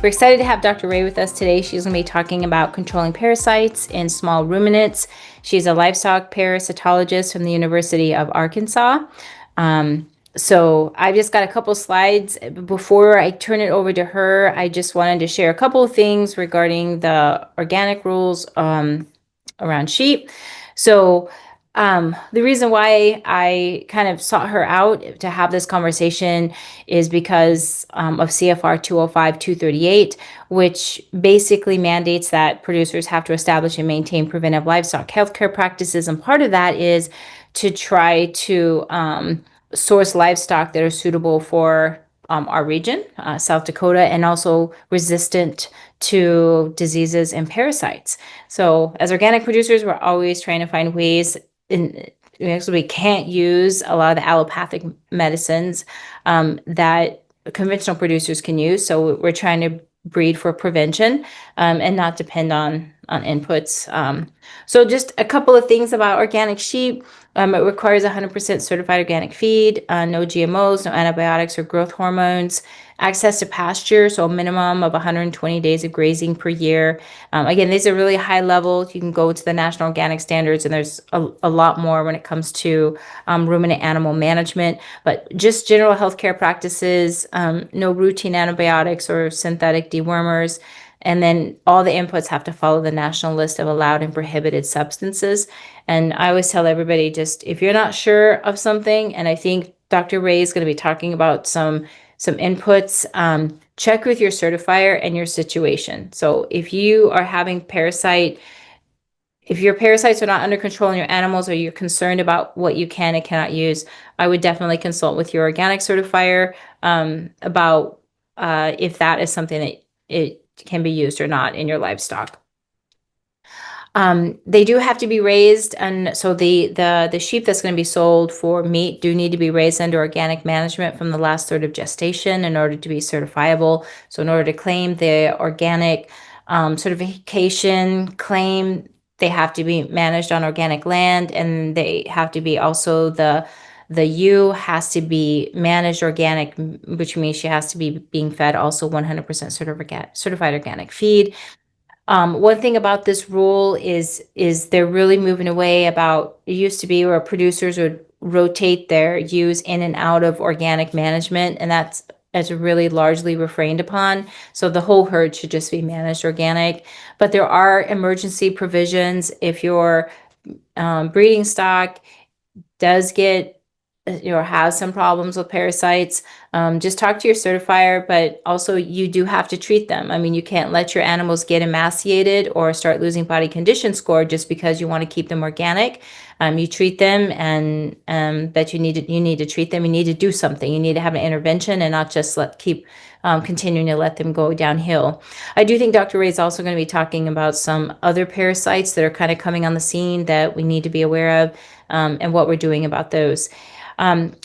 We're excited to have Dr. Wray with us today. She's going to be talking about controlling parasites in small ruminants. She's a livestock parasitologist from the University of Arkansas. So I've just got a couple slides. Before I turn it over to her, I just wanted to share a couple of things regarding the organic rules around sheep. So the reason why I kind of sought her out to have this conversation is because of CFR 205-238, which basically mandates that producers have to establish and maintain preventive livestock healthcare practices. And part of that is to try to source livestock that are suitable for our region, South Dakota, and also resistant to diseases and parasites. So as organic producers, we're always trying to find ways we can't use a lot of the allopathic medicines that conventional producers can use. So we're trying to breed for prevention and not depend on inputs. So just a couple of things about organic sheep. It requires 100% certified organic feed, no GMOs, no antibiotics or growth hormones, access to pasture, so a minimum of 120 days of grazing per year. Again, these are really high level. You can go to the national organic standards, and there's a lot more when it comes to ruminant animal management. But just general healthcare practices, no routine antibiotics or synthetic dewormers. And then all the inputs have to follow the national list of allowed and prohibited substances. And I always tell everybody, just if you're not sure of something, and I think Dr. Wray is going to be talking about some inputs, check with your certifier and your situation. So if you are having if your parasites are not under control in your animals, or you're concerned about what you can and cannot use, I would definitely consult with your organic certifier about if that is something that it can be used or not in your livestock. They do have to be raised, and so the sheep that's going to be sold for meat do need to be raised under organic management from the last third of gestation in order to be certifiable. So in order to claim the organic certification claim, they have to be managed on organic land, and they have to be also the ewe has to be managed organic, which means she has to be being fed also 100% certified organic feed. One thing about this rule is they're really moving away about, it used to be where producers would rotate their ewes in and out of organic management, and that's really largely refrained upon. So the whole herd should just be managed organic. But there are emergency provisions if your breeding stock does get has some problems with parasites. Just talk to your certifier, but also you do have to treat them. I mean, you can't let your animals get emaciated or start losing body condition score just because you want to keep them organic. You treat them, and that you need to treat them. You need to do something. You need to have an intervention and not just keep continuing to let them go downhill. I do think Dr. Ray is also going to be talking about some other parasites that are kind of coming on the scene that we need to be aware of, and what we're doing about those.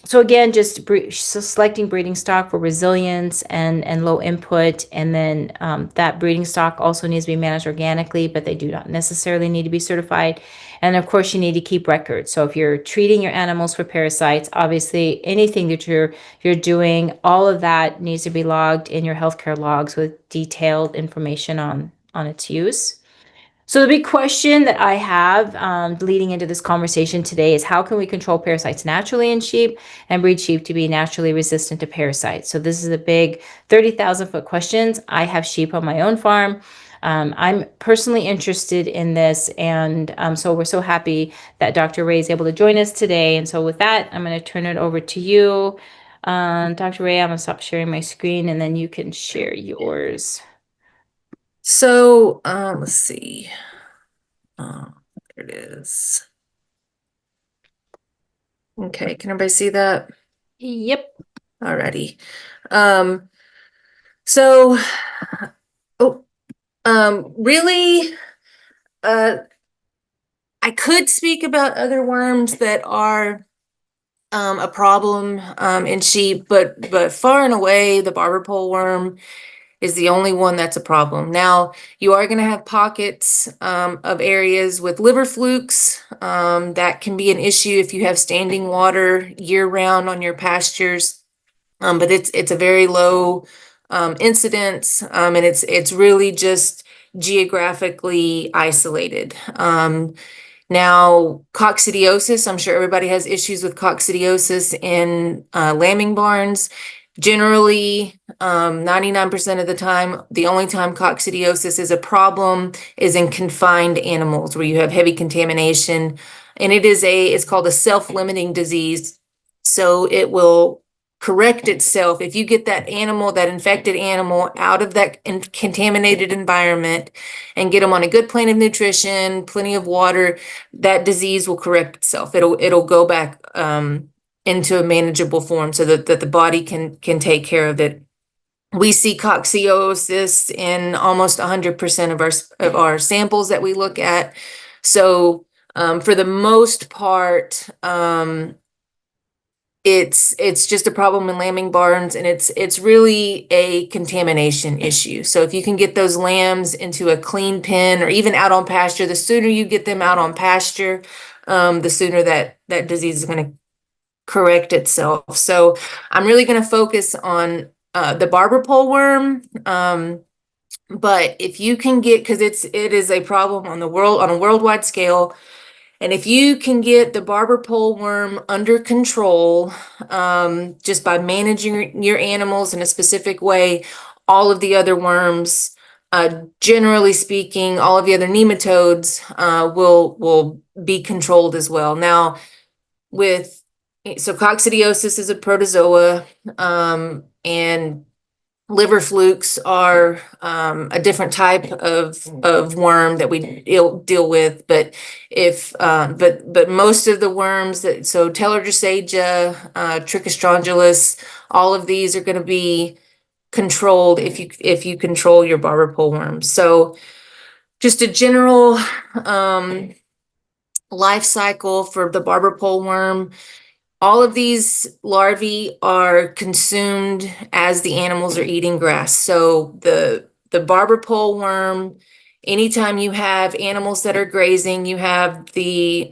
So again, just selecting breeding stock for resilience and low input, and then that breeding stock also needs to be managed organically, but they do not necessarily need to be certified. And of course, you need to keep records. So if you're treating your animals for parasites, obviously anything that you're doing, all of that needs to be logged in your healthcare logs with detailed information on its use. So the big question that I have leading into this conversation today is, how can we control parasites naturally in sheep and breed sheep to be naturally resistant to parasites? So this is a big 30,000-foot questions. I have sheep on my own farm. I'm personally interested in this, and so we're so happy that Dr. Ray is able to join us today. And so with that, I'm going to turn it over to you. Dr. Ray, I'm going to stop sharing my screen, and then you can share yours. So, let's see. There it is. Okay, can everybody see that? Yep. Alrighty. So, really, I could speak about other worms that are a problem in sheep, but far and away, the barber pole worm is the only one that's a problem. Now, you are going to have pockets of areas with liver flukes. That can be an issue if you have standing water year round on your pastures. But it's a very low incidents, and it's really just geographically isolated. Now, coccidiosis, I'm sure everybody has issues with coccidiosis in lambing barns. Generally, 99% of the time, the only time coccidiosis is a problem is in confined animals where you have heavy contamination. And it's called a self-limiting disease. So it will correct itself. If you get that animal, that infected animal out of that contaminated environment and get them on a good plan of nutrition, plenty of water, that disease will correct itself. It'll go back into a manageable form so that the body can take care of it. We see coccidiosis in almost 100% of our samples that we look at. So for the most part, it's just a problem in lambing barns, and it's really a contamination issue. So if you can get those lambs into a clean pen or even out on pasture, the sooner you get them out on pasture, the sooner that disease is going to correct itself. So I'm really going to focus on the barber pole worm. But if you can get, because it is a problem on a worldwide scale. And if you can get the barber pole worm under control, just by managing your animals in a specific way, all of the other worms, generally speaking, all of the other nematodes, will be controlled as well. Now, so coccidiosis is a protozoa, and liver flukes are a different type of worm that we deal with, but most of the worms so Tellergisagia, Trichostrongylus, all of these are going to be controlled if you control your barber pole worms. So just a general life cycle for the barber pole worm. All of these larvae are consumed as the animals are eating grass. So the barber pole worm, anytime you have animals that are grazing, you have the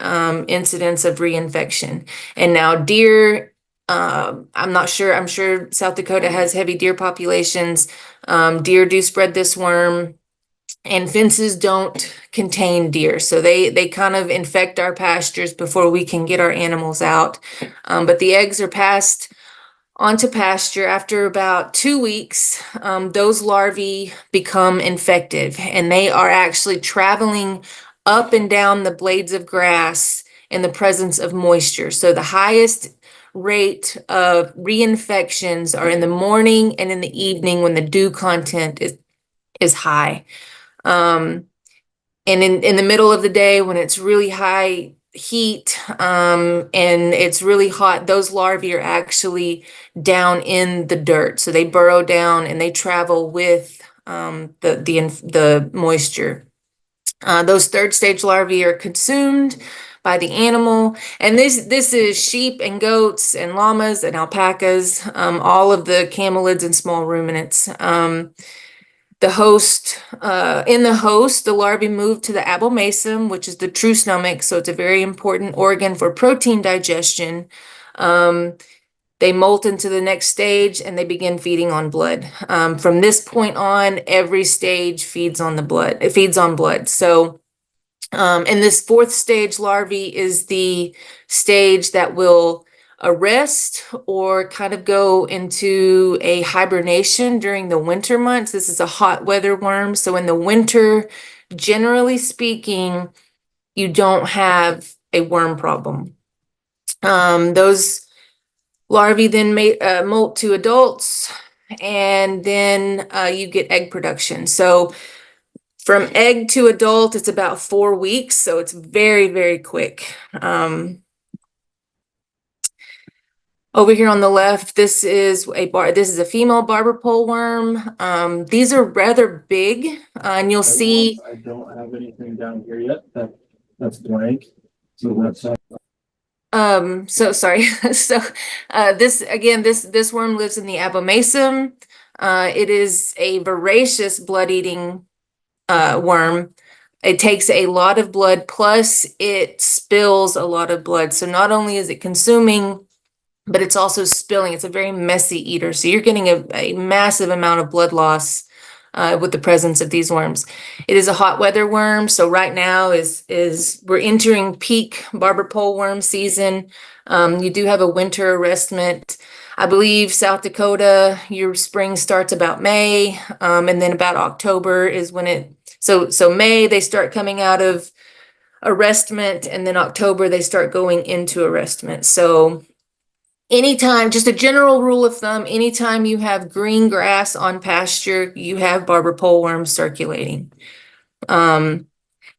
incidence of reinfection. And now deer, I'm not sure, I'm sure South Dakota has heavy deer populations. Deer do spread this worm. And fences don't contain deer, so they kind of infect our pastures before we can get our animals out. But the eggs are passed onto pasture. After about 2 weeks, those larvae become infected, and they are actually traveling up and down the blades of grass in the presence of moisture. So the highest rate of reinfections are in the morning and in the evening when the dew content is high. And in the middle of the day when it's really high heat, and it's really hot, those larvae are actually down in the dirt. So they burrow down and they travel with the moisture. Those third stage larvae are consumed by the animal. And this is sheep and goats and llamas and alpacas, all of the camelids and small ruminants. The larvae move to the abomasum, which is the true stomach. So it's a very important organ for protein digestion. They molt into the next stage and they begin feeding on blood. From this point on, every stage feeds on blood. So, and this fourth stage larvae is the stage that will arrest or kind of go into a hibernation during the winter months. This is a hot weather worm. So in the winter, generally speaking, you don't have a worm problem. Those larvae then molt to adults, and then you get egg production. So from egg to adult, it's about 4 weeks. So it's very, very quick. Over here on the left, this is a female barber pole worm. These are rather big, and you'll see. I don't have anything down here yet. That's blank. So that's So sorry. So this worm lives in the abomasum. It is a voracious blood-eating worm. It takes a lot of blood, plus it spills a lot of blood. So not only is it consuming but it's also spilling. It's a very messy eater. So you're getting a massive amount of blood loss with the presence of these worms. It is a hot weather worm. So right now is we're entering peak barber pole worm season. You do have a winter arrestment. I believe South Dakota, your spring starts about May, and then about October is when so May they start coming out of arrestment, and then October they start going into arrestment. So anytime, just a general rule of thumb, anytime you have green grass on pasture, you have barber pole worms circulating. They're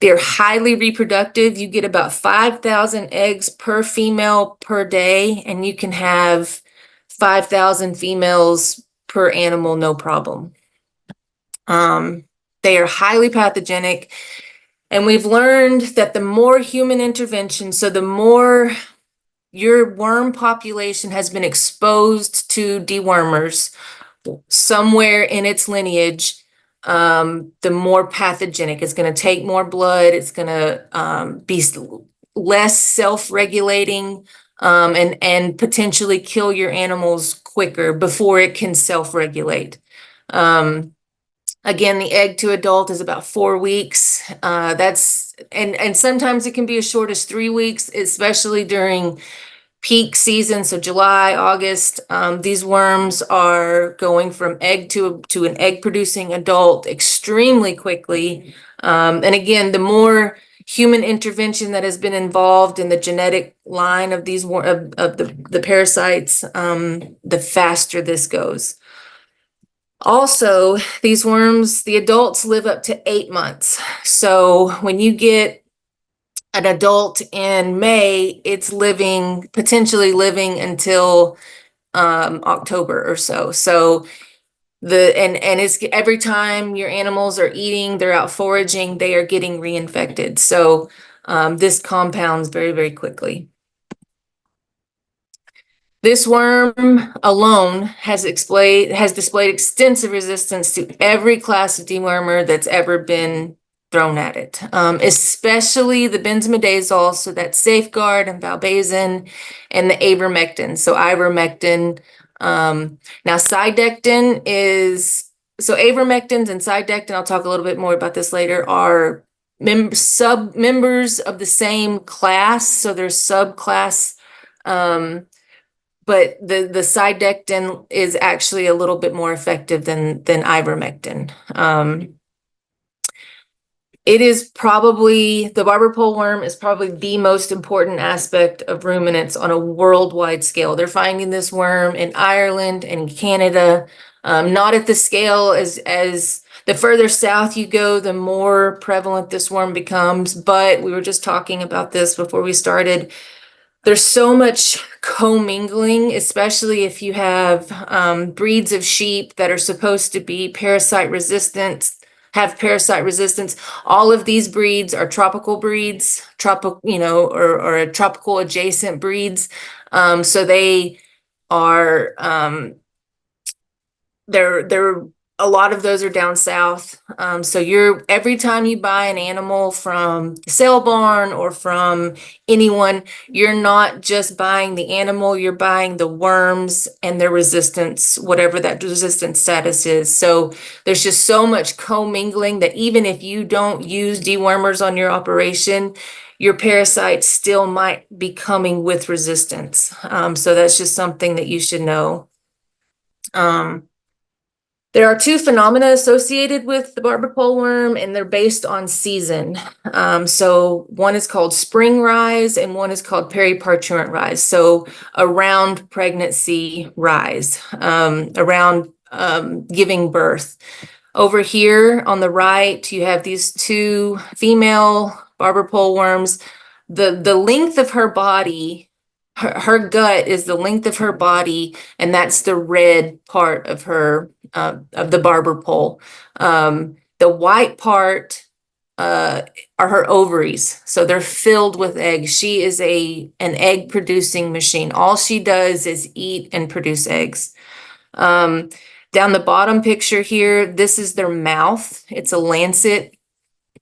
highly reproductive. You get about 5,000 eggs per female per day, and you can have 5,000 females per animal, no problem. They are highly pathogenic, and we've learned that the more human intervention, so the more your worm population has been exposed to dewormers somewhere in its lineage, the more pathogenic. It's going to take more blood. It's going to be less self-regulating, and potentially kill your animals quicker before it can self-regulate. Again, the egg to adult is about 4 weeks. And sometimes it can be as short as 3 weeks, especially during peak season. So July, August, these worms are going from egg to an egg producing adult extremely quickly. And again, the more human intervention that has been involved in the genetic line of these of the parasites, the faster this goes. Also, these worms, the adults live up to 8 months. So when you get an adult in May, it's potentially living until October or so. So it's every time your animals are eating, they're out foraging, they are getting reinfected. So this compounds very, very quickly. This worm alone has displayed extensive resistance to every class of dewormer that's ever been thrown at it, especially the benzimidazole, so that's Safeguard and Valbazin, and the ivermectin. So ivermectin, now Cydectin so ivermectins and Cydectin, I'll talk a little bit more about this later, are members of the same class. So there's subclass, but the Cydectin is actually a little bit more effective than ivermectin. It is probably, the barber pole worm is probably the most important aspect of ruminants on a worldwide scale. They're finding this worm in Ireland and Canada, not at the scale as the further south you go, the more prevalent this worm becomes. But we were just talking about this before we started. There's so much commingling, especially if you have breeds of sheep that are supposed to be parasite resistant, have parasite resistance. All of these breeds are tropical breeds, or a tropical adjacent breeds. So they are, they're a lot of those are down south. So every time you buy an animal from sale barn or from anyone, you're not just buying the animal, you're buying the worms and their resistance, whatever that resistance status is. So there's just so much commingling that even if you don't use dewormers on your operation, your parasites still might be coming with resistance. So that's just something that you should know. There are 2 phenomena associated with the barber pole worm, and they're based on season. So one is called spring rise and one is called periparturient rise. So around pregnancy rise, around giving birth. Over here on the right, you have these 2 female barber pole worms. The length of her body, her gut is the length of her body, and that's the red part of her of the barber pole. The white part are her ovaries, so they're filled with eggs. She is an egg producing machine. All she does is eat and produce eggs. Down the bottom picture here, this is their mouth. It's a lancet.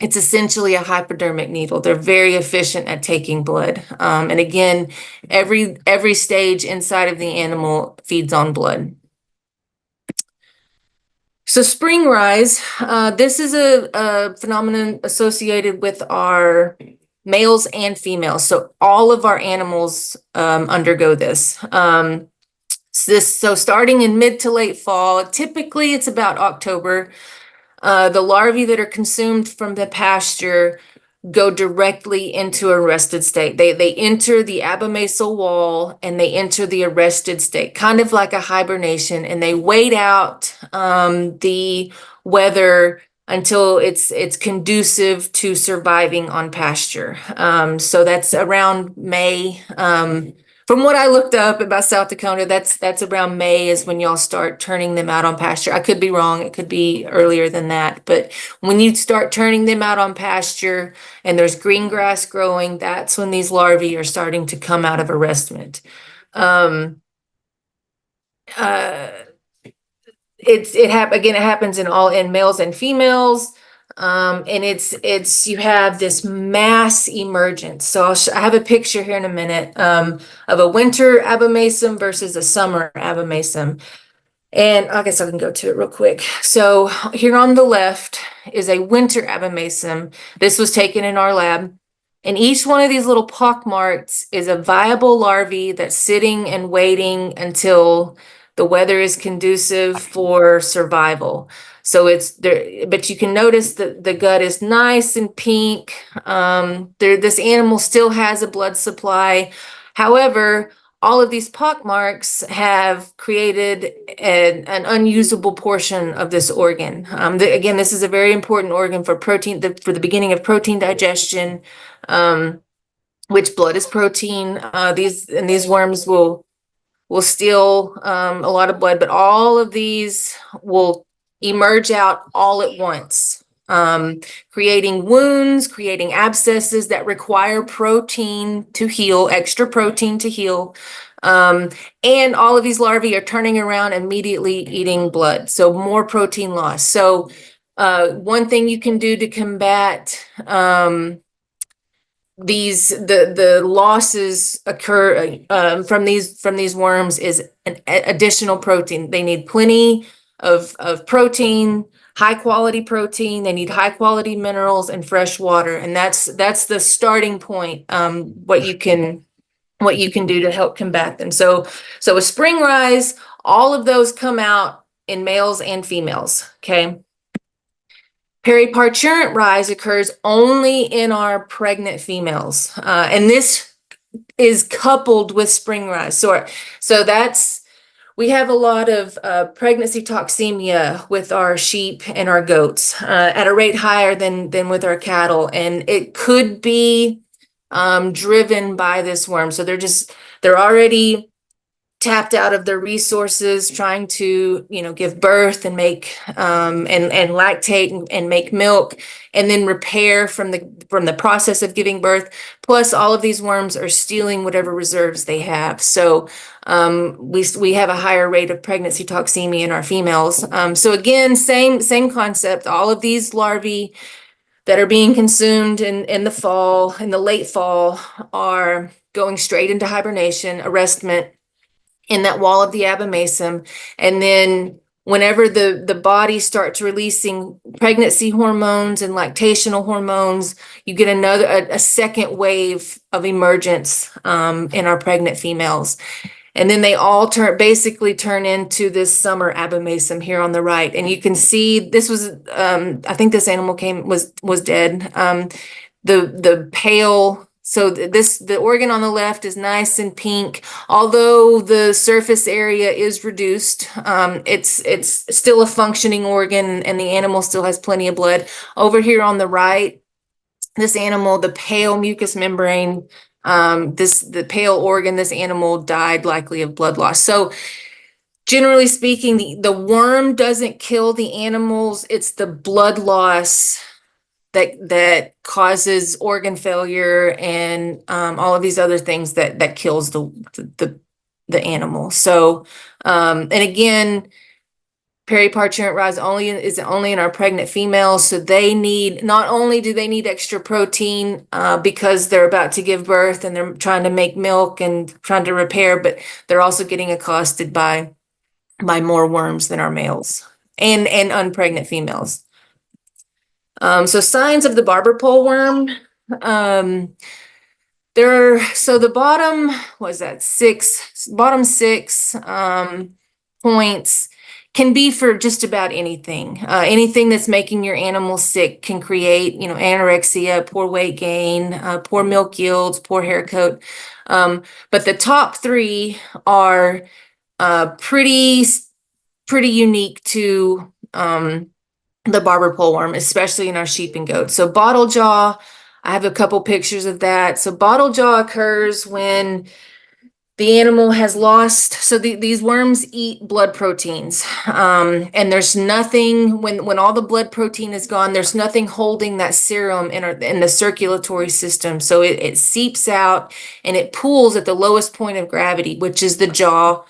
It's essentially a hypodermic needle. They're very efficient at taking blood. And again, every stage inside of the animal feeds on blood. So spring rise, this is a phenomenon associated with our males and females. So all of our animals undergo this. So starting in mid to late fall, typically it's about October. The larvae that are consumed from the pasture go directly into arrested state. They enter the abomasal wall and they enter the arrested state, kind of like a hibernation, and they wait out the weather until it's conducive to surviving on pasture. So that's around May. From what I looked up about South Dakota, that's around May is when y'all start turning them out on pasture. I could be wrong. It could be earlier than that. But when you start turning them out on pasture and there's green grass growing, that's when these larvae are starting to come out of arrestment. It happens in males and females. And you have this mass emergence. So I have a picture here in a minute of a winter abomasum versus a summer abomasum. And I guess I can go to it real quick. So here on the left is a winter abomasum. This was taken in our lab. And each one of these little pock marks is a viable larvae that's sitting and waiting until the weather is conducive for survival. So it's there, but you can notice that the gut is nice and pink. This animal still has a blood supply. However, all of these pock marks have created an unusable portion of this organ. Again, this is a very important organ for protein, for the beginning of protein digestion, which blood is protein. These worms will steal a lot of blood, but all of these will emerge out all at once, creating wounds, creating abscesses that require protein to heal, extra protein to heal. And all of these larvae are turning around immediately eating blood. So more protein loss. So one thing you can do to combat the losses occur from these worms is an additional protein. They need plenty of protein, high quality protein. They need high quality minerals and fresh water, and that's the starting point. What you can do to help combat them. So with spring rise, all of those come out in males and females. Okay. Periparturient rise occurs only in our pregnant females, and this is coupled with spring rise. So we have a lot of pregnancy toxemia with our sheep and our goats at a rate higher than with our cattle, and it could be driven by this worm. So they're already tapped out of their resources, trying to give birth and make and lactate and make milk, and then repair from the process of giving birth. Plus, all of these worms are stealing whatever reserves they have. So we have a higher rate of pregnancy toxemia in our females. So again, same concept. All of these larvae that are being consumed in the late fall, are going straight into hibernation, arrestment, in that wall of the abomasum. And then whenever the body starts releasing pregnancy hormones and lactational hormones, you get a second wave of emergence in our pregnant females. And then they all basically turn into this summer abomasum here on the right. And you can see this was, I think this animal was dead. The pale, so the organ on the left is nice and pink. Although the surface area is reduced, it's still a functioning organ, and the animal still has plenty of blood. Over here on the right, this animal, the pale mucous membrane, the pale organ, this animal died likely of blood loss. So generally speaking, the worm doesn't kill the animals. It's the blood loss that causes organ failure and all of these other things that kills the animal. So and again, Periparturient rod is only in our pregnant females, so they need, not only do they need extra protein because they're about to give birth and they're trying to make milk and trying to repair, but they're also getting accosted by more worms than our males and unpregnant females. So signs of the barber pole worm. So the bottom, what is that, bottom six points can be for just about anything. Anything that's making your animal sick can create, anorexia, poor weight gain, poor milk yields, poor hair coat. But the top three are pretty unique to the barber pole worm, especially in our sheep and goats. So bottle jaw, I have a couple pictures of that. So bottle jaw occurs when the animal has lost, so these worms eat blood proteins, and there's nothing, when all the blood protein is gone, there's nothing holding that serum in the circulatory system. So it seeps out and it pools at the lowest point of gravity, which is the jaw.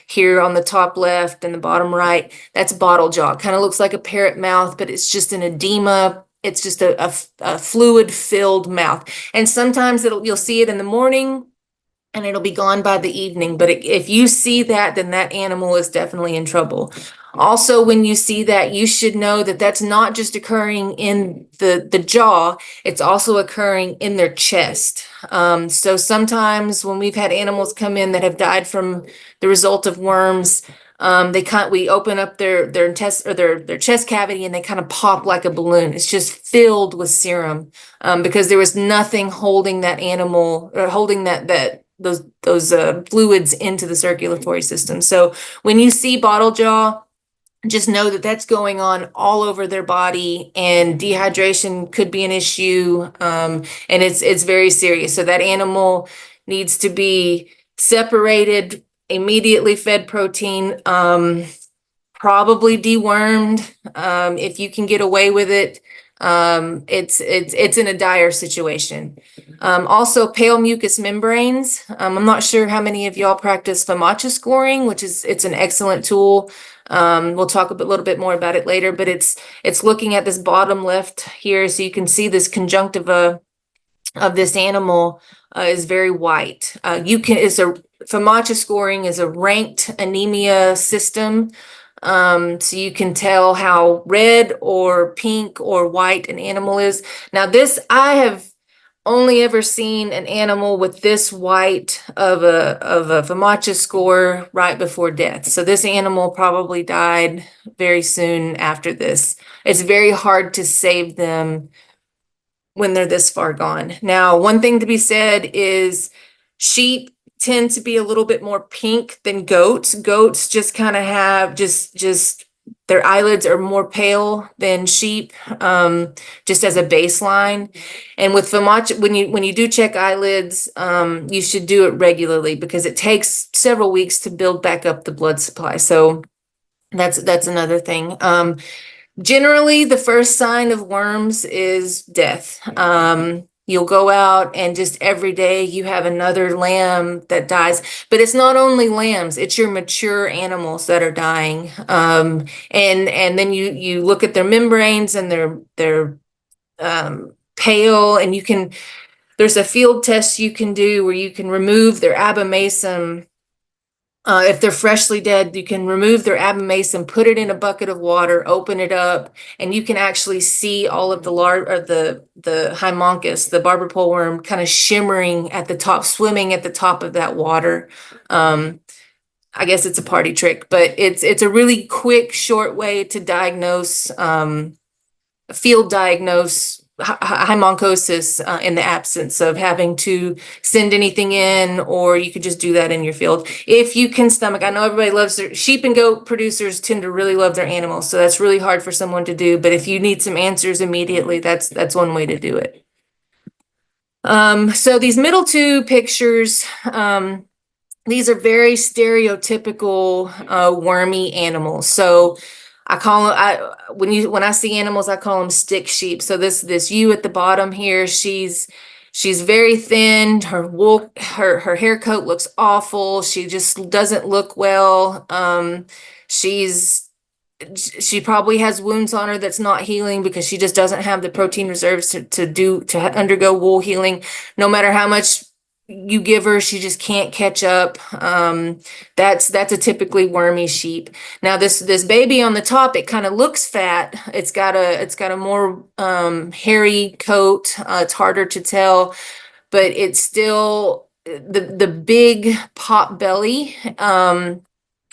Here on the top left and the bottom right, that's bottle jaw. Kind of looks like a parrot mouth, but it's just an edema. It's just a fluid filled mouth. And sometimes you'll see it in the morning and it'll be gone by the evening. But if you see that, then that animal is definitely in trouble. Also, when you see that, you should know that that's not just occurring in the jaw, it's also occurring in their chest. So sometimes when we've had animals come in that have died from the result of worms, we open up their chest cavity and they kind of pop like a balloon. It's just filled with serum, because there was nothing holding that animal or holding those fluids into the circulatory system. So when you see bottle jaw, just know that that's going on all over their body, and dehydration could be an issue, and it's very serious. So that animal needs to be separated, immediately fed protein, probably dewormed, if you can get away with it. It's in a dire situation. Also pale mucous membranes. I'm not sure how many of y'all practice FAMACHA scoring, it's an excellent tool. We'll talk a little bit more about it later, but it's looking at this bottom left here, so you can see this conjunctiva of this animal is very white. FAMACHA scoring is a ranked anemia system. So you can tell how red or pink or white an animal is. Now I have only ever seen an animal with this white of a FAMACHA score right before death. So this animal probably died very soon after this. It's very hard to save them when they're this far gone. Now, one thing to be said is sheep tend to be a little bit more pink than goats. Goats just kind of have just their eyelids are more pale than sheep, just as a baseline. And with FAMACHA, when you do check eyelids, you should do it regularly because it takes several weeks to build back up the blood supply. So that's another thing. Generally, the first sign of worms is death. You'll go out and just every day you have another lamb that dies, but it's not only lambs, it's your mature animals that are dying. And then you look at their membranes and they're pale, and there's a field test you can do where you can remove their abomasum. If they're freshly dead, you can remove their abomasum, put it in a bucket of water, open it up, and you can actually see all of the Hymonchus, the barber pole worm, kind of shimmering at the top, swimming at the top of that water. I guess it's a party trick, but it's a really quick, short way to diagnose, field diagnose hymonchosis in the absence of having to send anything in, or you could just do that in your field if you can stomach. I know everybody loves their sheep and goat producers tend to really love their animals, so that's really hard for someone to do, but if you need some answers immediately, that's one way to do it. So these middle two pictures, these are very stereotypical wormy animals. So I call them, when I see animals, I call them stick sheep. So this ewe at the bottom here, she's She's very thin. Her wool, her hair coat looks awful. She just doesn't look well. She probably has wounds on her that's not healing because she just doesn't have the protein reserves to undergo wool healing. No matter how much you give her, she just can't catch up. That's a typically wormy sheep. Now this baby on the top, it kind of looks fat. It's got a more hairy coat. It's harder to tell, but it's still the big pot belly.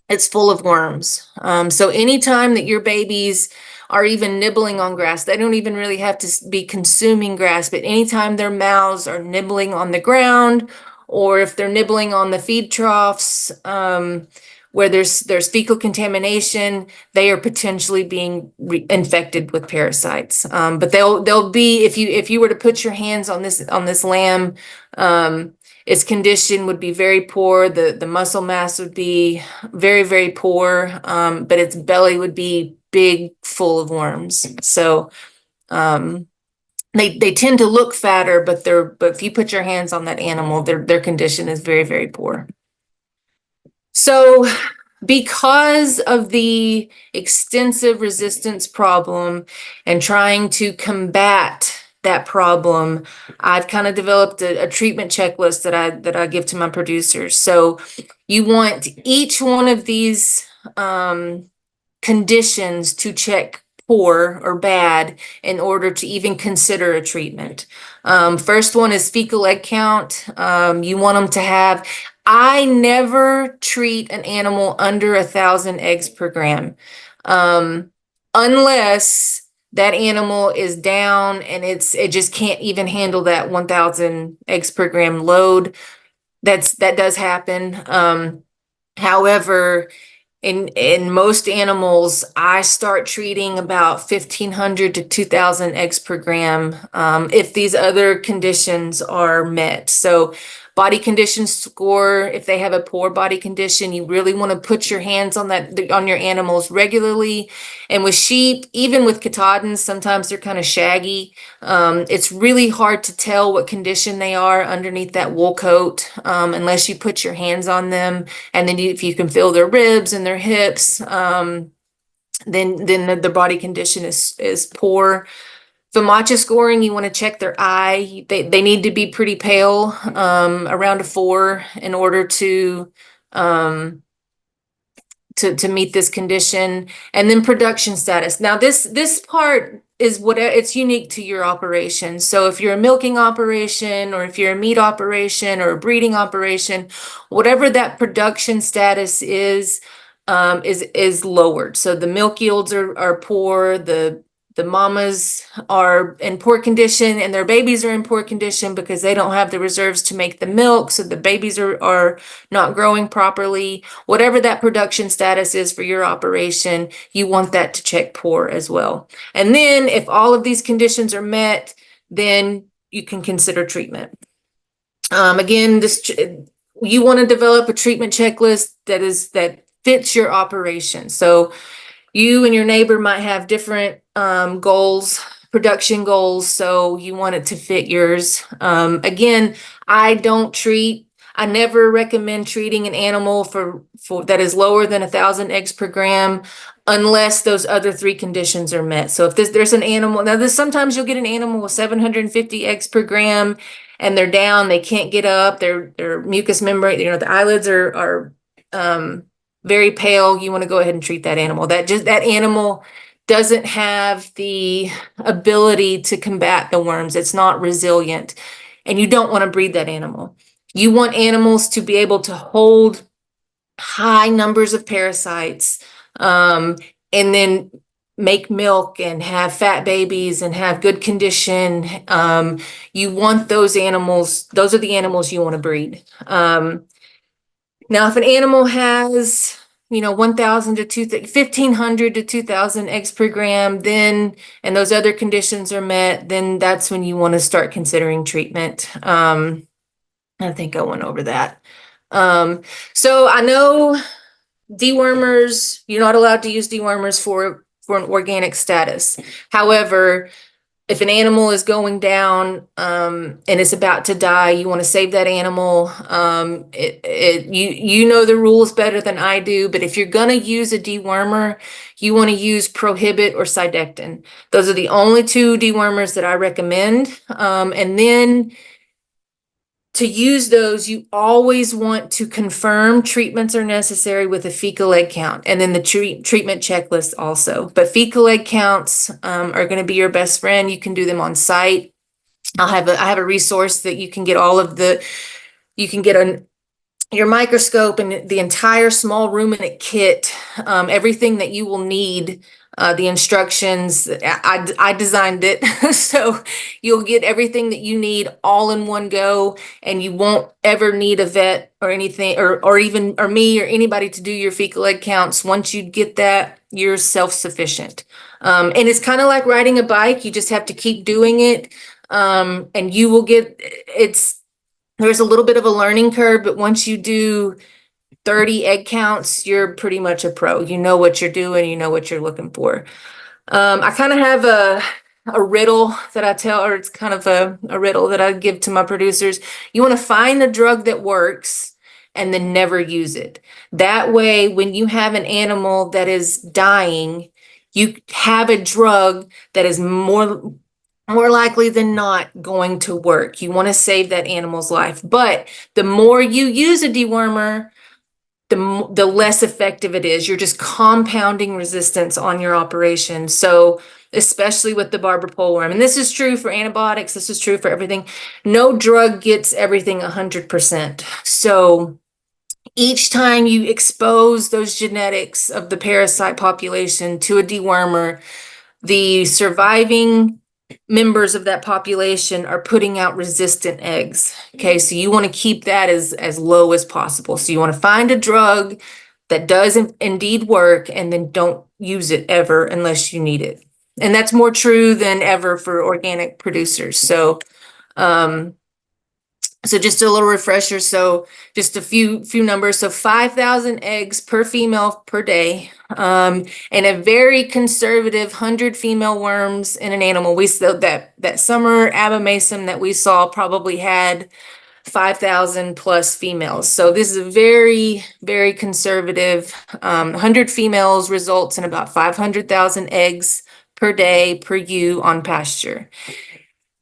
It's full of worms. So anytime that your babies are even nibbling on grass, they don't even really have to be consuming grass, but anytime their mouths are nibbling on the ground, or if they're nibbling on the feed troughs, where there's fecal contamination, they are potentially being infected with parasites. But they'll be, if you were to put your hands on this lamb, its condition would be very poor. The muscle mass would be very, very poor, but its belly would be big, full of worms. So they tend to look fatter, but if you put your hands on that animal, their condition is very, very poor. So because of the extensive resistance problem and trying to combat that problem, I've kind of developed a treatment checklist that I give to my producers. So you want each one of these conditions to check poor or bad in order to even consider a treatment. First one is fecal egg count. You want them to have, I never treat an animal under 1,000 eggs per gram, unless that animal is down and it just can't even handle that 1,000 eggs per gram load. That does happen. However, in most animals, I start treating about 1,500 to 2,000 eggs per gram if these other conditions are met. So body condition score, if they have a poor body condition, you really want to put your hands on your animals regularly. And with sheep, even with Katahdins, sometimes they're kind of shaggy. It's really hard to tell what condition they are underneath that wool coat unless you put your hands on them. And then if you can feel their ribs and their hips, then the body condition is poor. FAMACHA scoring, you want to check their eye. They need to be pretty pale, around a 4 in order to meet this condition. And then production status. Now this part is it's unique to your operation. So if you're a milking operation, or if you're a meat operation or a breeding operation, whatever that production status is lowered. So the milk yields are poor, the mamas are in poor condition and their babies are in poor condition because they don't have the reserves to make the milk. So the babies are not growing properly. Whatever that production status is for your operation, you want that to check poor as well. And then if all of these conditions are met, then you can consider treatment. Again, you want to develop a treatment checklist that fits your operation. So you and your neighbor might have different goals, production goals, so you want it to fit yours. Again, I never recommend treating an animal for that is lower than 1,000 eggs per gram unless those other 3 conditions are met. So if there's an animal, now sometimes you'll get an animal with 750 eggs per gram and they're down, they can't get up, their mucous membrane, the eyelids are very pale. You want to go ahead and treat that animal. That animal doesn't have the ability to combat the worms. It's not resilient, and you don't want to breed that animal. You want animals to be able to hold high numbers of parasites, and then make milk and have fat babies and have good condition. You want those animals. Those are the animals you want to breed. Now, if an animal has, 1,000 to 1,500 to 2,000 eggs per gram, and those other conditions are met, then that's when you want to start considering treatment. I think I went over that. So I know dewormers, you're not allowed to use dewormers for an organic status. However, if an animal is going down and it's about to die, you want to save that animal. You know the rules better than I do, but if you're gonna use a dewormer, you want to use Prohibit or Cydectin. Those are the only two dewormers that I recommend. And then to use those, you always want to confirm treatments are necessary with a fecal egg count, and then the treatment checklist also. But fecal egg counts are going to be your best friend. You can do them on site. I have a resource that you can get you can get your microscope and the entire small ruminant kit, everything that you will need, the instructions. I designed it, so you'll get everything that you need all in one go, and you won't ever need a vet or anything, or even me or anybody to do your fecal egg counts. Once you get that, you're self-sufficient. And it's kind of like riding a bike. You just have to keep doing it, and you will get there's a little bit of a learning curve, but once you do 30 egg counts, you're pretty much a pro. You know what you're doing, you know what you're looking for. I kind of have a riddle that I tell, or it's kind of a riddle that I give to my producers. You want to find a drug that works and then never use it. That way, when you have an animal that is dying, you have a drug that is more likely than not going to work. You want to save that animal's life. But the more you use a dewormer, the less effective it is. You're just compounding resistance on your operation. So especially with the barber pole worm, and this is true for antibiotics, this is true for everything. No drug gets everything 100%. So each time you expose those genetics of the parasite population to a dewormer, the surviving members of that population are putting out resistant eggs. Okay, so you want to keep that as low as possible. So you want to find a drug that does indeed work, and then don't use it ever unless you need it. And that's more true than ever for organic producers. So just a little refresher. So just a few numbers. So 5,000 eggs per female per day, and a very conservative 100 female worms in an animal. We saw that summer abomasum that we saw probably had 5,000 plus females. So this is a very, very conservative. 100 females results in about 500,000 eggs per day per ewe on pasture.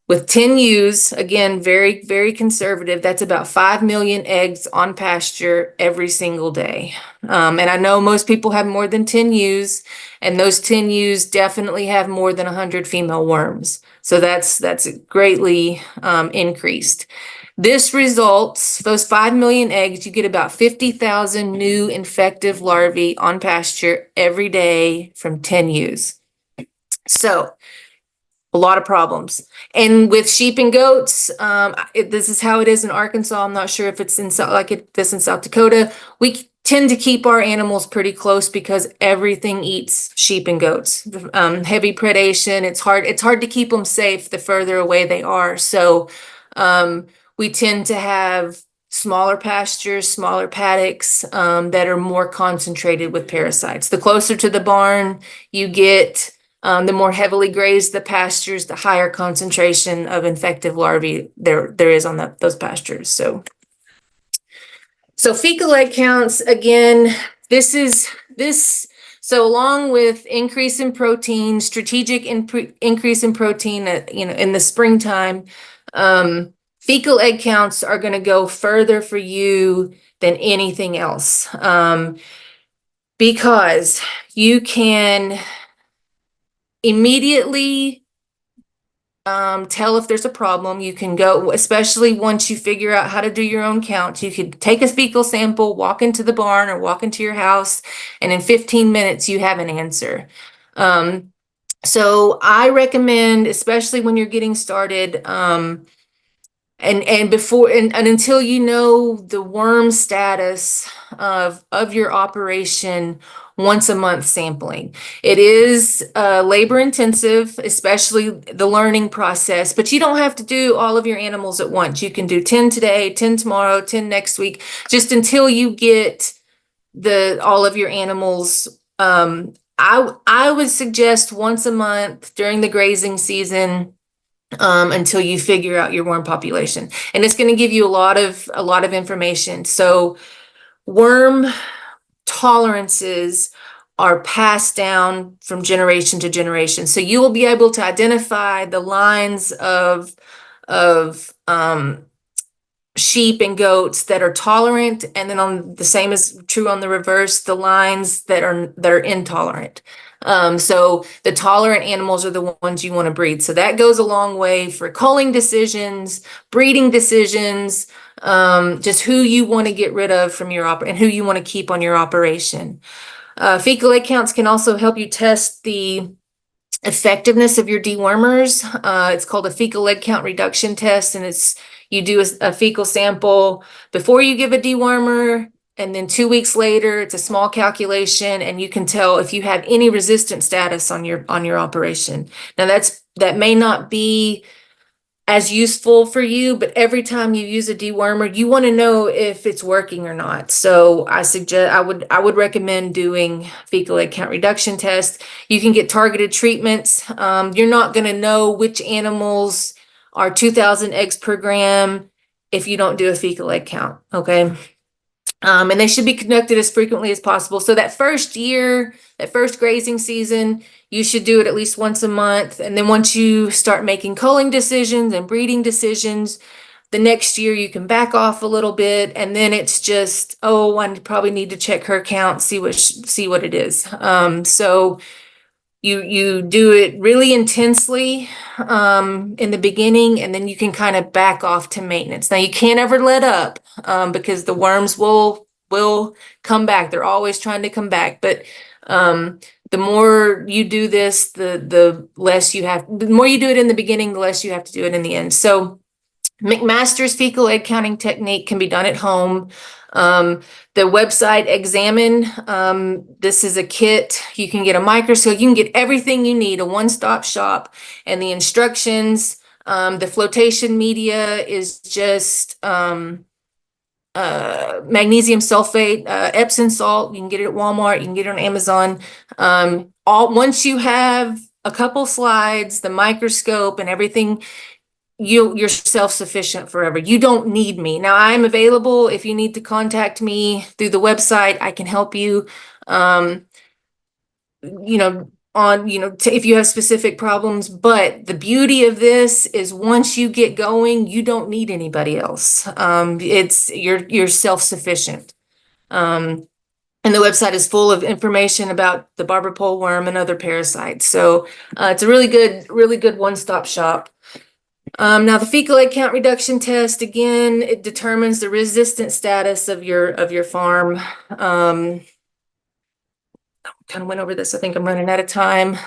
With 10 ewes, again, very, very conservative, that's about 5 million eggs on pasture every single day. And I know most people have more than 10 ewes, and those 10 ewes definitely have more than 100 female worms. So that's greatly increased. This results, those 5 million eggs, you get about 50,000 new infective larvae on pasture every day from 10 ewes. So a lot of problems. And with sheep and goats, this is how it is in Arkansas. I'm not sure if it's like this in South Dakota. We tend to keep our animals pretty close because everything eats sheep and goats. Heavy predation. It's hard to keep them safe the further away they are. So we tend to have smaller pastures, smaller paddocks that are more concentrated with parasites. The closer to the barn you get, the more heavily grazed the pastures, the higher concentration of infective larvae there is on those pastures. So fecal egg counts, again, so along with increase in protein, strategic increase in protein, in the springtime, fecal egg counts are going to go further for you than anything else, because you can immediately tell if there's a problem. You can go, especially once you figure out how to do your own count, you could take a fecal sample, walk into the barn or walk into your house, and in 15 minutes you have an answer. So I recommend, especially when you're getting started, and before and until you know the worm status of your operation, once a month sampling. It is labor intensive, especially the learning process, but you don't have to do all of your animals at once. You can do 10 today, 10 tomorrow, 10 next week, just until you get all of your animals. I would suggest once a month during the grazing season, until you figure out your worm population. And it's going to give you a lot of information. So worm tolerances are passed down from generation to generation. So you will be able to identify the lines of sheep and goats that are tolerant, and then on the same is true on the reverse, the lines that are intolerant. So the tolerant animals are the ones you want to breed. So that goes a long way for culling decisions, breeding decisions, just who you want to get rid of from your and who you want to keep on your operation. Fecal egg counts can also help you test the effectiveness of your dewormers. It's called a fecal egg count reduction test, and you do a fecal sample before you give a dewormer, and then 2 weeks later, it's a small calculation, and you can tell if you have any resistant status on your operation. Now that may not be as useful for you, but every time you use a dewormer, you want to know if it's working or not. So I would recommend doing fecal egg count reduction test. You can get targeted treatments. You're not going to know which animals are 2,000 eggs per gram if you don't do a fecal egg count. Okay. And they should be conducted as frequently as possible. So that first year, that first grazing season, you should do it at least once a month. And then once you start making culling decisions and breeding decisions, the next year you can back off a little bit. And then it's just, oh, I probably need to check her count, see what it is. So you do it really intensely in the beginning, and then you can kind of back off to maintenance. Now you can't ever let up because the worms will come back. They're always trying to come back. But the more you do this, the less you have. The more you do it in the beginning, the less you have to do it in the end. So McMaster's fecal egg counting technique can be done at home. The website Examine, this is a kit. You can get a microscope. You can get everything you need, a one-stop shop, and the instructions. The flotation media is just magnesium sulfate, Epsom salt. You can get it at Walmart. You can get it on Amazon. Once you have a couple slides, the microscope, and everything, you're self-sufficient forever. You don't need me. Now I'm available if you need to contact me through the website. I can help you. If you have specific problems. But the beauty of this is once you get going, you don't need anybody else. You're self-sufficient. And the website is full of information about the barber pole worm and other parasites. So it's a really good one-stop shop. Now the fecal egg count reduction test, again, it determines the resistant status of your farm. Kind of went over this. I think I'm running out of time.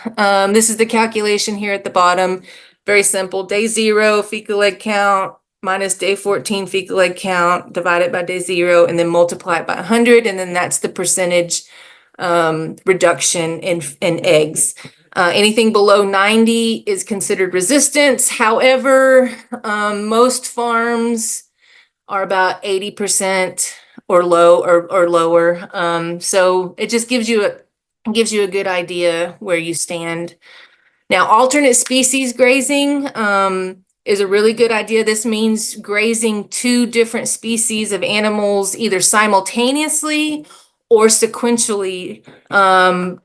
This is the calculation here at the bottom. Very simple. Day 0 fecal egg count minus day 14 fecal egg count, divided by day 0, and then multiply it by 100, and then that's the percentage reduction in eggs. Anything below 90 is considered resistance. However, most farms are about 80% or lower. So it just gives you a good idea where you stand. Now, alternate species grazing is a really good idea. This means grazing 2 different species of animals either simultaneously or sequentially on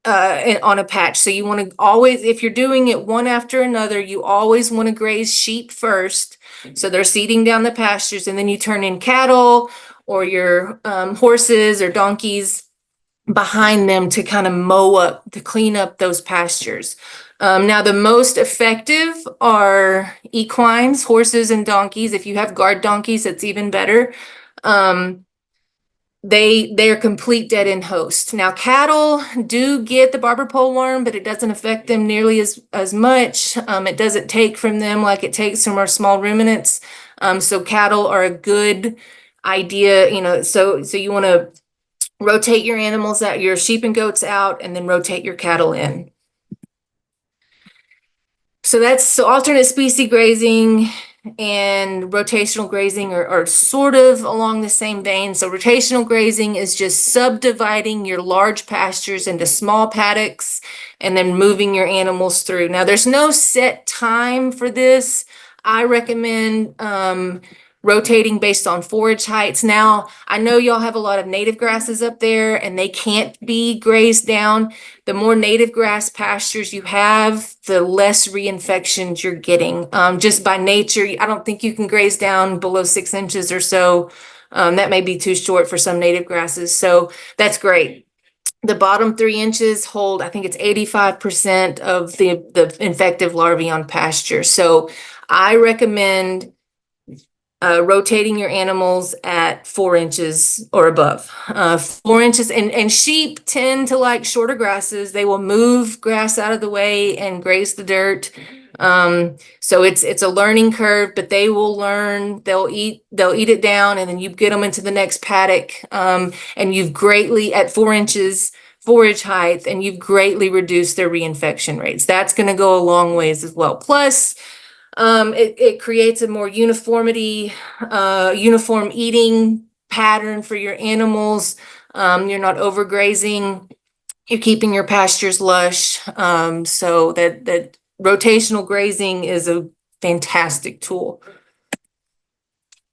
a patch. So you want to always, if you're doing it one after another, you always want to graze sheep first. So they're seeding down the pastures, and then you turn in cattle or your horses or donkeys behind them to kind of to clean up those pastures. Now the most effective are equines, horses and donkeys. If you have guard donkeys, that's even better. They're complete dead-end host. Now cattle do get the barber pole worm, but it doesn't affect them nearly as much. It doesn't take from them like it takes from our small ruminants. So cattle are a good idea, so you want to rotate your animals out, your sheep and goats out, and then rotate your cattle in. So that's alternate species grazing. and rotational grazing are sort of along the same vein. So rotational grazing is just subdividing your large pastures into small paddocks and then moving your animals through. Now, there's no set time for this. I recommend rotating based on forage heights. Now, I know y'all have a lot of native grasses up there and they can't be grazed down. The more native grass pastures you have, the less reinfections you're getting. Just by nature, I don't think you can graze down below 6 inches or so. That may be too short for some native grasses. So that's great. The bottom 3 inches hold, I think it's 85% of the infective larvae on pasture. So I recommend rotating your animals at 4 inches or above. 4 inches, and sheep tend to like shorter grasses. They will move grass out of the way and graze the dirt. So it's a learning curve, but they will learn. They'll eat it down, and then you get them into the next paddock. And you've greatly at 4 inches forage height, and you've greatly reduced their reinfection rates. That's going to go a long ways as well. Plus, it creates a more uniform eating pattern for your animals. You're not overgrazing. You're keeping your pastures lush. So that rotational grazing is a fantastic tool.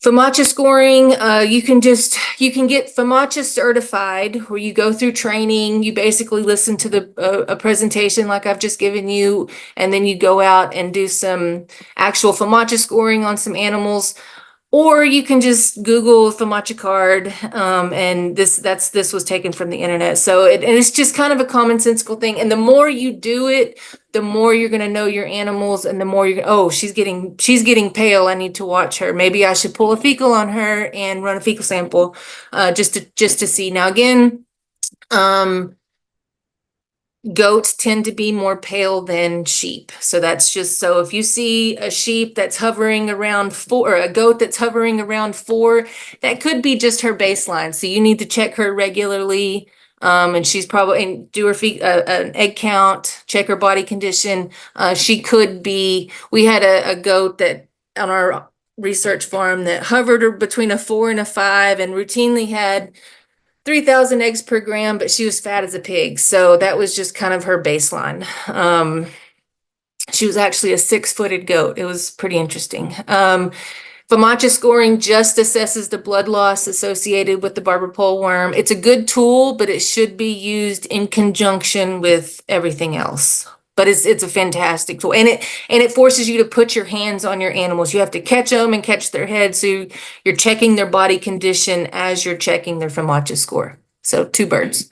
FAMACHA scoring, you can get FAMACHA certified, where you go through training. You basically listen to a presentation like I've just given you, and then you go out and do some actual FAMACHA scoring on some animals. Or you can just Google FAMACHA card, and this was taken from the internet. So it's just kind of a commonsensical thing. And the more you do it, the more you're going to know your animals, and the more she's getting pale. I need to watch her. Maybe I should pull a fecal on her and run a fecal sample, just to see. Now again, goats tend to be more pale than sheep. So that's just, so if you see a sheep that's hovering around 4, or a goat that's hovering around 4, that could be just her baseline. So you need to check her regularly. And she's probably, and do her an egg count, check her body condition. She could be, we had a goat that on our research farm that hovered between a 4 and a 5 and routinely had 3,000 eggs per gram, but she was fat as a pig. So that was just kind of her baseline. She was actually a 6-footed goat. It was pretty interesting. FAMACHA scoring just assesses the blood loss associated with the barber pole worm. It's a good tool, but it should be used in conjunction with everything else. But it's a fantastic tool, and it forces you to put your hands on your animals. You have to catch them and catch their heads. So you're checking their body condition as you're checking their FAMACHA score. So 2 birds.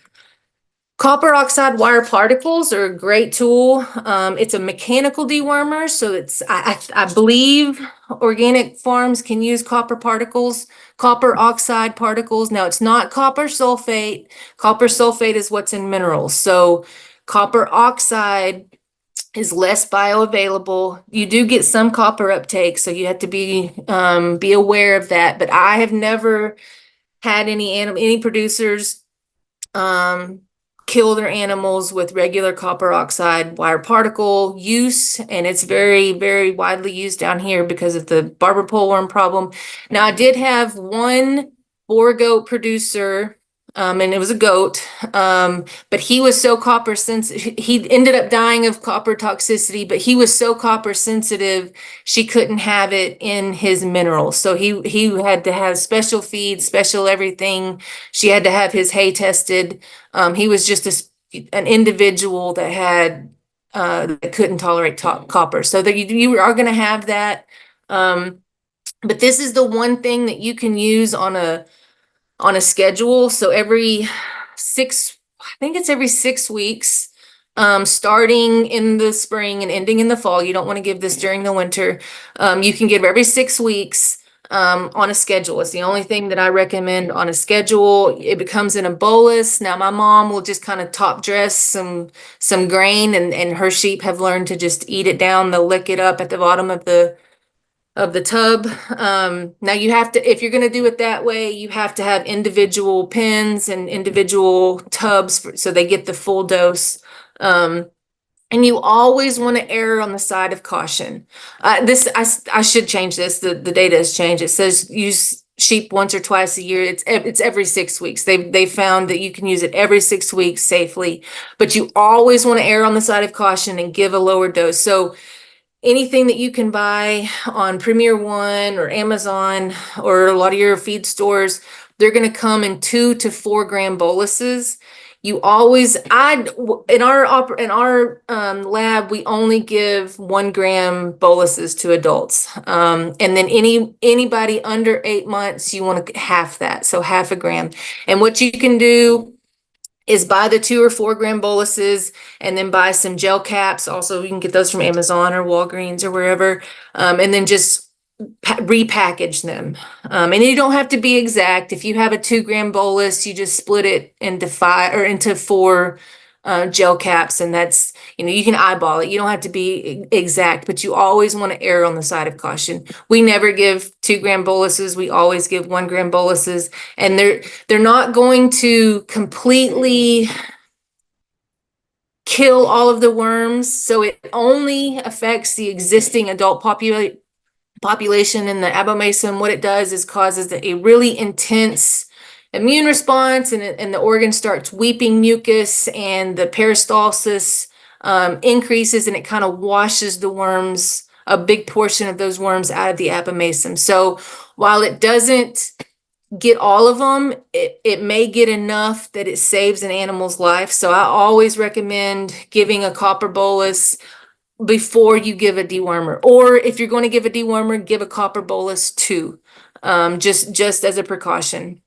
Copper oxide wire particles are a great tool. It's a mechanical dewormer, so I believe organic farms can use copper oxide particles. Now, it's not copper sulfate. Copper sulfate is what's in minerals. So copper oxide is less bioavailable. You do get some copper uptake, so you have to be aware of that. But I have never had any producers kill their animals with regular copper oxide wire particle use, and it's very, very widely used down here because of the barber pole worm problem. Now, I did have one 4-goat producer, and it was a goat, but he was so copper sensitive. He ended up dying of copper toxicity, but he was so copper sensitive, she couldn't have it in his minerals. So he had to have special feed, special everything. She had to have his hay tested. He was just an individual that had that couldn't tolerate copper. So that you are going to have that. But this is the one thing that you can use on a schedule. So every 6 weeks, starting in the spring and ending in the fall. You don't want to give this during the winter. You can give every 6 weeks on a schedule. It's the only thing that I recommend on a schedule. It becomes in a bolus. Now, my mom will just kind of top dress some grain, and her sheep have learned to just eat it down. They'll lick it up at the bottom of the tub. Now you have to, if you're going to do it that way, you have to have individual pens and individual tubs so they get the full dose. And you always want to err on the side of caution. I should change this. The data has changed. It says use sheep once or twice a year. It's every 6 weeks. They found that you can use it every 6 weeks safely, but you always want to err on the side of caution and give a lower dose. So anything that you can buy on Premier One or Amazon or a lot of your feed stores, they're going to come in 2 to 4 gram boluses. You always, in our lab, we only give 1 gram boluses to adults. And then anybody under 8 months, you want to half that, so half a gram. And what you can do is buy the 2 or 4 gram boluses and then buy some gel caps. Also, you can get those from Amazon or Walgreens or wherever. And then just repackage them. And you don't have to be exact. If you have a 2 gram bolus, you just split it into 4 gel caps, and that's, you can eyeball it. You don't have to be exact, but you always want to err on the side of caution. We never give 2 gram boluses. We always give 1 gram boluses, and they're not going to completely kill all of the worms. So it only affects the existing adult population in the abomasum. What it does is causes a really intense immune response, and the organ starts weeping mucus, and the peristalsis increases, and it kind of washes the worms, a big portion of those worms, out of the abomasum. So while it doesn't get all of them, it may get enough that it saves an animal's life. So I always recommend giving a copper bolus before you give a dewormer, or if you're going to give a dewormer, give a copper bolus too, just as a precaution.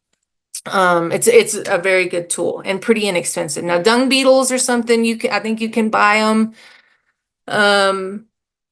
It's a very good tool and pretty inexpensive. Now, dung beetles are something I think you can buy them.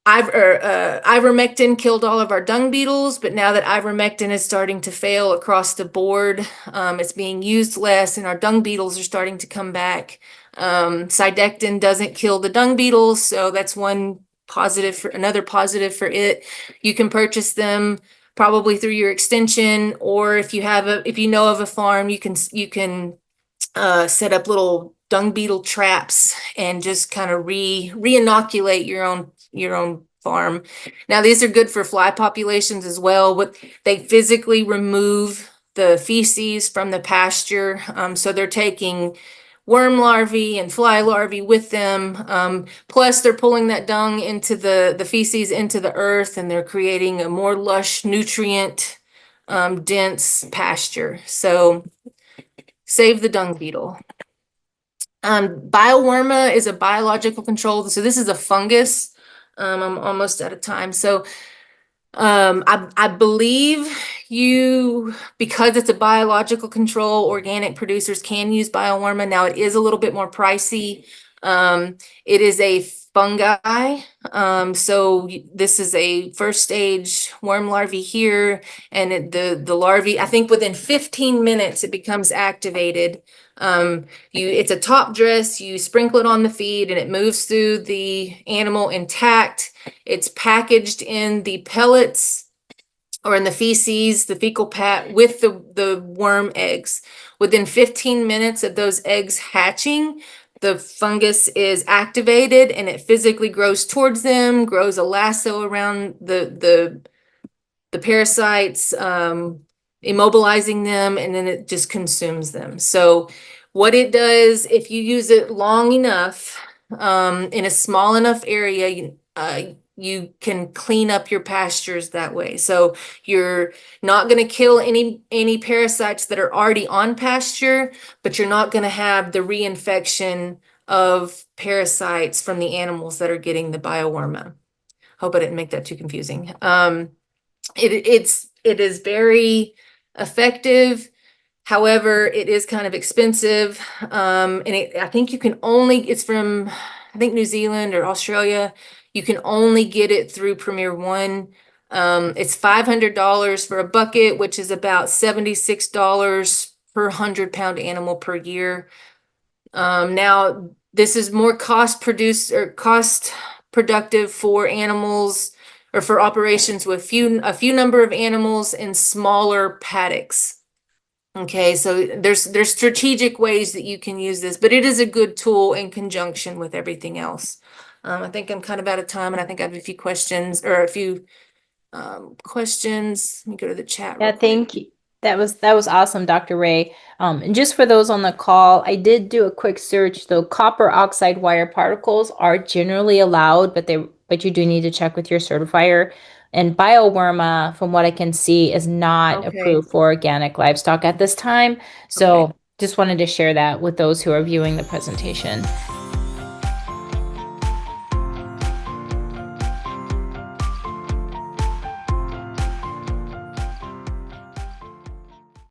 Ivermectin killed all of our dung beetles, but now that ivermectin is starting to fail across the board, it's being used less, and our dung beetles are starting to come back. Cydectin doesn't kill the dung beetles, so that's another positive for it. You can purchase them probably through your extension, or if you know of a farm, you can set up little dung beetle traps and just kind of re-inoculate your own farm. Now, these are good for fly populations as well, but they physically remove the feces from the pasture. So they're taking worm larvae and fly larvae with them. Plus they're pulling that dung into the feces into the earth, and they're creating a more lush, nutrient dense pasture. So save the dung beetle. Bioworma is a biological control. So this is a fungus. I'm almost out of time. So I believe because it's a biological control, organic producers can use bioworma. Now, it is a little bit more pricey. It is a fungi. So this is a first stage worm larvae here, and the larvae, I think within 15 minutes it becomes activated. It's a top dress, you sprinkle it on the feed, and it moves through the animal intact. It's packaged in the pellets or in the feces, the fecal pat, with the worm eggs. Within 15 minutes of those eggs hatching, the fungus is activated, and it physically grows towards them, grows a lasso around the parasites, immobilizing them, and then it just consumes them. So what it does, if you use it long enough, in a small enough area, you can clean up your pastures that way. So you're not going to kill any parasites that are already on pasture, but you're not going to have the reinfection of parasites from the animals that are getting the bioworma. Hope I didn't make that too confusing. It is very effective. However, it is kind of expensive. And I think it's from, I think, New Zealand or Australia. You can only get it through Premier One. It's $500 for a bucket, which is about $76 per 100-pound animal per year. Now, this is more cost productive for animals, or for operations with a few number of animals in smaller paddocks. Okay, so there's strategic ways that you can use this, but it is a good tool in conjunction with everything else. I think I'm kind of out of time, and I think I have a few questions or a few questions. Let me go to the chat Yeah, real quick. thank you. That was awesome, Dr. Ray. And just for those on the call, I did do a quick search. Though copper oxide wire particles are generally allowed, but you do need to check with your certifier. And bioworm, from what I can see, is not Okay, approved for organic livestock at this time. okay. So just wanted to share that with those who are viewing the presentation.